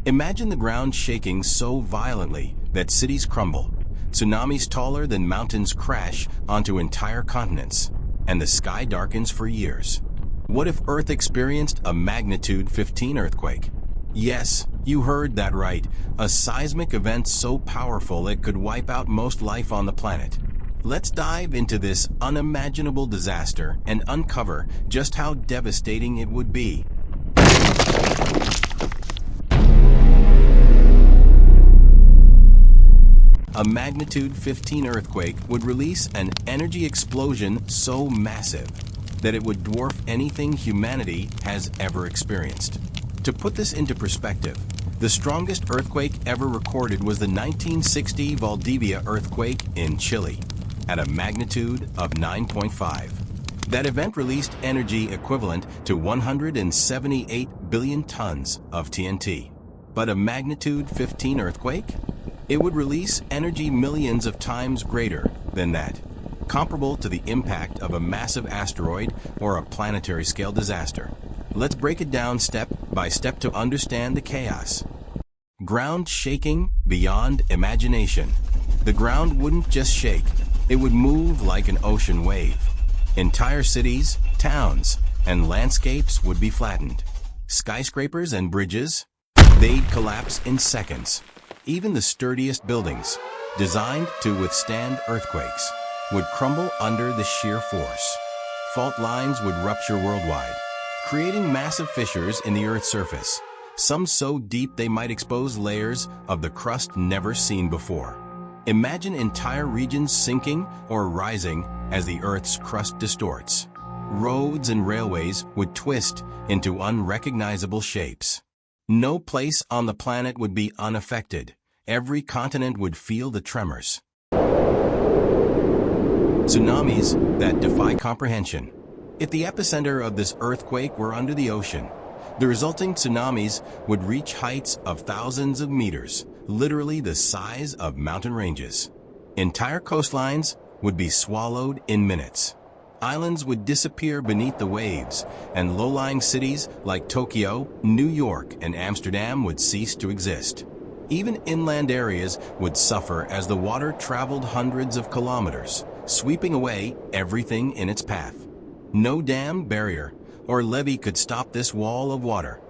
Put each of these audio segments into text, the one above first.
Imagine the ground shaking so violently that cities crumble, tsunamis taller than mountains crash onto entire continents, and the sky darkens for years. What if Earth experienced a magnitude 15 earthquake? Yes, you heard that right, a seismic event so powerful it could wipe out most life on the planet. Let's dive into this unimaginable disaster and uncover just how devastating it would be. A magnitude 15 earthquake would release an energy explosion so massive that it would dwarf anything humanity has ever experienced. To put this into perspective, the strongest earthquake ever recorded was the 1960 Valdivia earthquake in Chile, at a magnitude of 9.5. That event released energy equivalent to 178 billion tons of TNT. But a magnitude 15 earthquake? It would release energy millions of times greater than that, comparable to the impact of a massive asteroid or a planetary-scale disaster. Let's break it down step by step to understand the chaos. Ground shaking beyond imagination. The ground wouldn't just shake, it would move like an ocean wave. Entire cities, towns, and landscapes would be flattened. Skyscrapers and bridges, they'd collapse in seconds. Even the sturdiest buildings, designed to withstand earthquakes, would crumble under the sheer force. Fault lines would rupture worldwide, creating massive fissures in the Earth's surface, some so deep they might expose layers of the crust never seen before. Imagine entire regions sinking or rising as the Earth's crust distorts. Roads and railways would twist into unrecognizable shapes. No place on the planet would be unaffected. Every continent would feel the tremors. Tsunamis that defy comprehension. If the epicenter of this earthquake were under the ocean, the resulting tsunamis would reach heights of thousands of meters, literally the size of mountain ranges. Entire coastlines would be swallowed in minutes. Islands would disappear beneath the waves, and low-lying cities like Tokyo, New York, and Amsterdam would cease to exist. Even inland areas would suffer as the water traveled hundreds of kilometers, sweeping away everything in its path. No dam, barrier, or levee could stop this wall of water.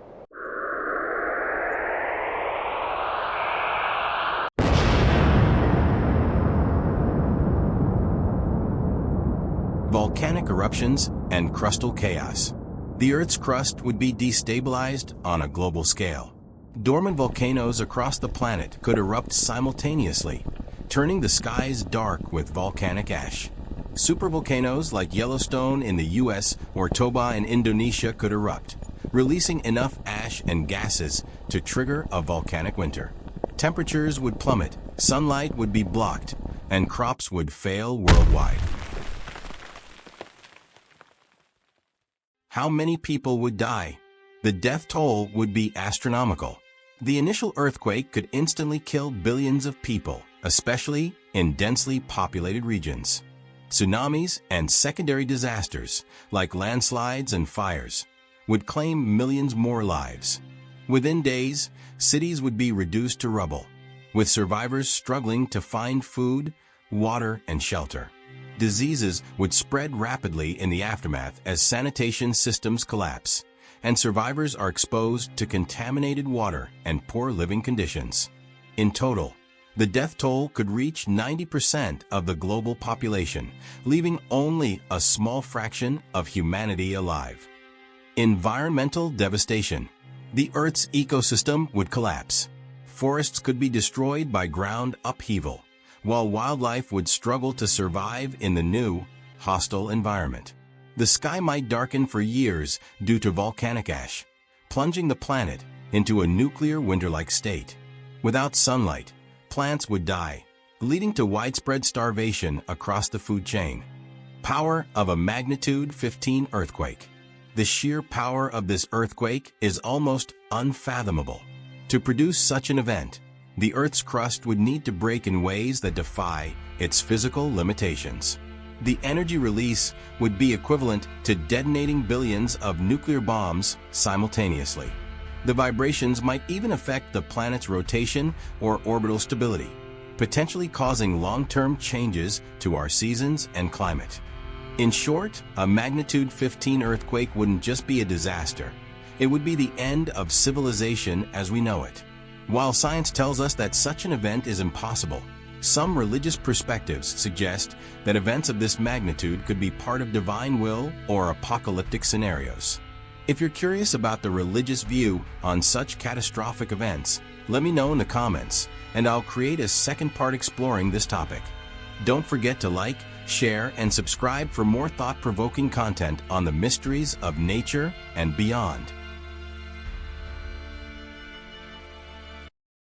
Volcanic eruptions and crustal chaos. The Earth's crust would be destabilized on a global scale. Dormant volcanoes across the planet could erupt simultaneously, turning the skies dark with volcanic ash. Supervolcanoes like Yellowstone in the US or Toba in Indonesia could erupt, releasing enough ash and gases to trigger a volcanic winter. Temperatures would plummet, sunlight would be blocked, and crops would fail worldwide. How many people would die? The death toll would be astronomical. The initial earthquake could instantly kill billions of people, especially in densely populated regions. Tsunamis and secondary disasters, like landslides and fires, would claim millions more lives. Within days, cities would be reduced to rubble, with survivors struggling to find food, water, and shelter. Diseases would spread rapidly in the aftermath as sanitation systems collapse, and survivors are exposed to contaminated water and poor living conditions. In total, the death toll could reach 90% of the global population, leaving only a small fraction of humanity alive. Environmental devastation. The Earth's ecosystem would collapse. Forests could be destroyed by ground upheaval, while wildlife would struggle to survive in the new, hostile environment. The sky might darken for years due to volcanic ash, plunging the planet into a nuclear winter-like state. Without sunlight, plants would die, leading to widespread starvation across the food chain. Power of a magnitude 15 earthquake. The sheer power of this earthquake is almost unfathomable. To produce such an event, the Earth's crust would need to break in ways that defy its physical limitations. The energy release would be equivalent to detonating billions of nuclear bombs simultaneously. The vibrations might even affect the planet's rotation or orbital stability, potentially causing long-term changes to our seasons and climate. In short, a magnitude 15 earthquake wouldn't just be a disaster. It would be the end of civilization as we know it. While science tells us that such an event is impossible, some religious perspectives suggest that events of this magnitude could be part of divine will or apocalyptic scenarios. If you're curious about the religious view on such catastrophic events, let me know in the comments, and I'll create a second part exploring this topic. Don't forget to like, share, and subscribe for more thought-provoking content on the mysteries of nature and beyond.